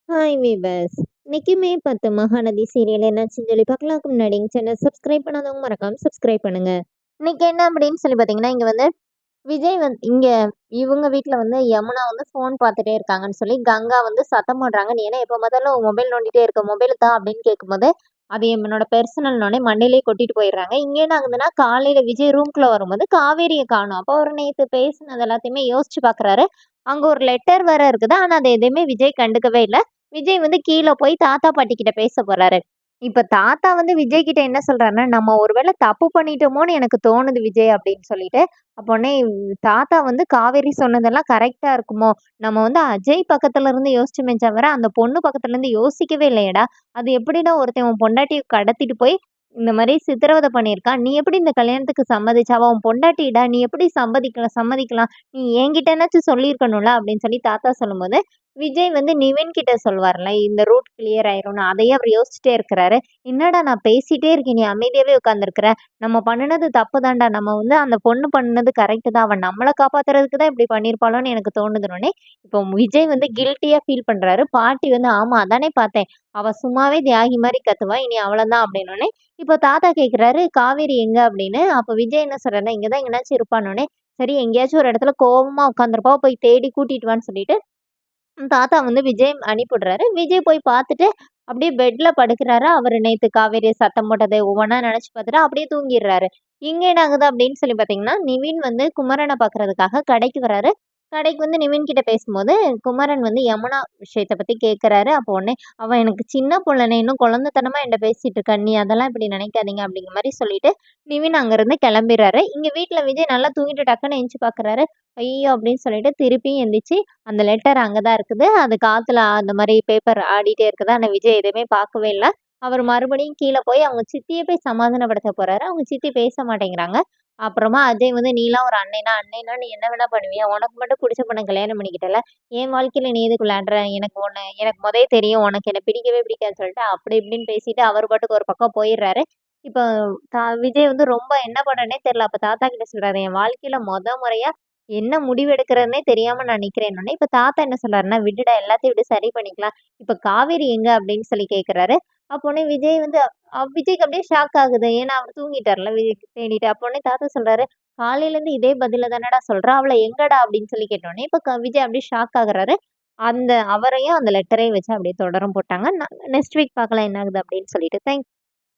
Hi viewers. இன்னைக்குமே 10 Mahanadi serial என்னாச்சுன்னு சொல்லி பார்க்கலாம்க்கு முன்னாடி எங்க சேனல் சப்ஸ்கிரைப் பண்ணாதவங்க மறக்காம சப்ஸ்கிரைப் பண்ணுங்க. இன்னைக்கு என்ன அப்படின்னு சொல்லி பார்த்தீங்கன்னா, இங்க வந்து விஜய் இங்க இவங்க வீட்ல வந்து யமுனா வந்து ஃபோன் பார்த்துட்டே இருக்காங்கன்னு சொல்லி கங்கா வந்து சத்தம் போடுறாங்க. "நீ என்ன எப்ப பார்த்தாலும் மொபைல் நோண்டிட்டே இருக்க, மொபைல தா" அப்படின்னு கேட்கும்போது, அது என்னோட பெர்சனல்னோனே மண்டையிலேயே கொட்டிட்டு போயிடுறாங்க. இங்க என்ன ஆகுதுன்னா, காலையில விஜய் ரூம்குள்ள வரும்போது காவேரிய காணோம். அப்போ அவரு நேத்து பேசினது எல்லாத்தையுமே யோசிச்சு பார்க்குறாரு. அங்க ஒரு லெட்டர் வேற இருக்குது. ஆனா, அத எதையுமே விஜய் கண்டுக்கவே இல்ல. விஜய் வந்து கீழ போய் தாத்தா, பாட்டி கிட்ட பேச போறாரு. இப்ப தாத்தா வந்து விஜய் கிட்ட என்ன சொல்றாருன்னா, "நம்ம ஒரு வேள தப்பு பண்ணிட்டோமோன்னு எனக்கு தோணுது விஜய்" அப்படின்னு சொல்லிட்டு, அப்போனே தாத்தா வந்து காவேரி சொன்னதெல்லாம் கரெக்ட்டா இருக்குமோ! நம்ம வந்து அஜய் பக்கத்துல இருந்து யோசிச்சோமே தவிர, அந்த பொண்ணு பக்கத்துல இருந்து யோசிக்கவே இல்லையேடா! அது எப்படிடா ஒருத்தன் உன் பொண்டாட்டிய கடத்திட்டு போய் இந்த மாரி சித்திரவதை பண்ணியிருக்கான். நீ எப்படி இந்த கல்யாணத்துக்கு சம்மதிச்ச? அவ உன் பொண்டாட்டிடா! நீ எப்படி சம்மதிக்கலாம்? நீ என்கிட்டனாச்சும் சொல்லியிருக்கணும்ல அப்படின்னு சொல்லி தாத்தா சொல்லும்போது, விஜய் வந்து நிவின் கிட்ட சொல்வார்ல, இந்த ரூட் கிளியர் ஆயிரும்னு. அதையே அவர் யோசிச்சுட்டே இருக்கிறாரு. "என்னடா நான் பேசிட்டே இருக்கேன், நீ அமைதியாவே உட்கார்ந்திருக்கிற. நம்ம பண்ணுனது தப்பு தான்டா. நம்ம வந்து அந்த பொண்ணு பண்ணுனது கரெக்ட் தான். அவ நம்மள காப்பாத்துறதுக்கு தான் இப்படி பண்ணியிருப்பாளோன்னு எனக்கு தோணுதுன்னோனே, இப்போ விஜய் வந்து கில்ட்டியா ஃபீல் பண்றாரு. பாட்டி வந்து, "ஆமா அதானே பார்த்தேன். அவ சும்மாவே தியாகி மாரி கத்துவா. இனி அவ்வளதான்" அப்படின்னோனே, இப்போ தாத்தா கேட்கிறாரு, "காவேரி எங்க?" அப்படின்னு. அப்ப விஜய் என்ன சொல்றாருன்னா, "இங்க தான் எங்கனாச்சும் இருப்பான்னோனே" சரி எங்கேயாச்சும் ஒரு இடத்துல கோவமா உட்காந்துருப்பா, போய் தேடி கூட்டிட்டு வான்னு சொல்லிட்டு தாத்தா வந்து விஜய் அனுப்பிவிடுறாரு. விஜய் போய் பார்த்துட்டு, அப்படியே பெட்ல படுக்குறாரு. அவரு நேத்து காவேரி சத்தம் போட்டது ஒவ்வொன்னா நெனச்சு பார்த்துட்டு அப்படியே தூங்கிர்றாரு. இங்க என்ன ஆகுது அப்படின்னு சொல்லி பார்த்தீங்கன்னா, நிவின் வந்து குமரன பார்க்கறதுக்காக கடைக்கு வராரு. கடைக்கு வந்து நிவின் கிட்ட பேசும்போது, குமரன் வந்து யமுனா விஷயத்த பத்தி கேட்கறாரு. அப்போ உடனே, "அவ எனக்கு சின்ன புள்ளனே, இன்னும் குழந்தைத்தனமா என்ட்ட பேசிட்டு இருக்கா. நீ அதெல்லாம் இப்படி நினைக்காதீங்க" அப்படிங்கிற மாரி சொல்லிட்டு, நிவின் அங்கருந்து கிளம்பிர்றாரு. இங்க வீட்ல விஜய் நல்லா தூங்கிட்டு டக்குன்னு எந்திச்சு பார்க்குறாரு. ஐயய்யோ! அப்படின்னு சொல்லிட்டு திருப்பியும் எந்திரிச்சு அந்த லெட்டர் அங்க தான் இருக்குது. அது காத்துல அந்த மாரி பேப்பர் ஆடிட்டே இருக்குது. ஆனா விஜய் எதுவுமே பார்க்கவே இல்ல. அவர் மறுபடியும் கீழ போய் அவங்க சித்திய போய் சமாதானப்படுத்த போறாரு. அவங்க சித்தி பேச மாட்டேங்கிறாங்க. அப்புறமா அஜய் வந்து, "நீலாம் ஒரு அண்ணனா? அண்ணன்னா நீ என்ன வேணா பண்ணுவியா? உனக்கு மட்டும் புடிச்ச பொண்ண கல்யாணம் பண்ணிக்கிட்டல்ல. என் வாழ்க்கையில நீ எதுக்கு விளையாடுற? எனக்கு மொதயே தெரியும். உனக்கு என்ன பிடிக்கவே பிடிக்காதுன்னு" சொல்லிட்டு அப்படி இப்படின்னு பேசிட்டு அவர் பாட்டுக்கு ஒரு பக்கம் போயிர்றாரு. இப்போ விஜய் வந்து ரொம்ப என்ன பண்றதுன்னே தெரியல. அப்ப தாத்தா கிட்ட சொல்றாரு, "என் வாழ்க்கையில முறையா என்ன முடிவு எடுக்கிறதுன்னே தெரியாம நான் நிக்கிறேன்னோனே, இப்ப தாத்தா என்ன சொல்றாருன்னா, "விடுடா எல்லாத்தையும் விடு சரி பண்ணிக்கலாம். இப்ப காவேரி எங்க?" அப்படின்னு சொல்லி கேட்கிறாரு. அப்போனே விஜய் வந்து விஜய்க்கு அப்படியே ஷாக் ஆகுது. ஏன்னா அவர் தூங்கிட்டார்ல விஜய் தேடிட்டு. அப்போனே தாத்தா சொல்றாரு, "காலையிலேருந்து இதே பதில தானடா சொல்ற. அவள எங்கடா?" அப்படின்னு சொல்லி கேட்டோனே, இப்ப விஜய் அப்படியே ஷாக் ஆகுறாரு. அவரையும் அந்த லெட்டரையும் வச்சு அப்படியே தொடரும் போட்டாங்க. நெக்ஸ்ட் வீக் பார்க்கலாம் என்ன ஆகுது அப்படின்னு சொல்லிட்டு. தேங்க்ஸ்.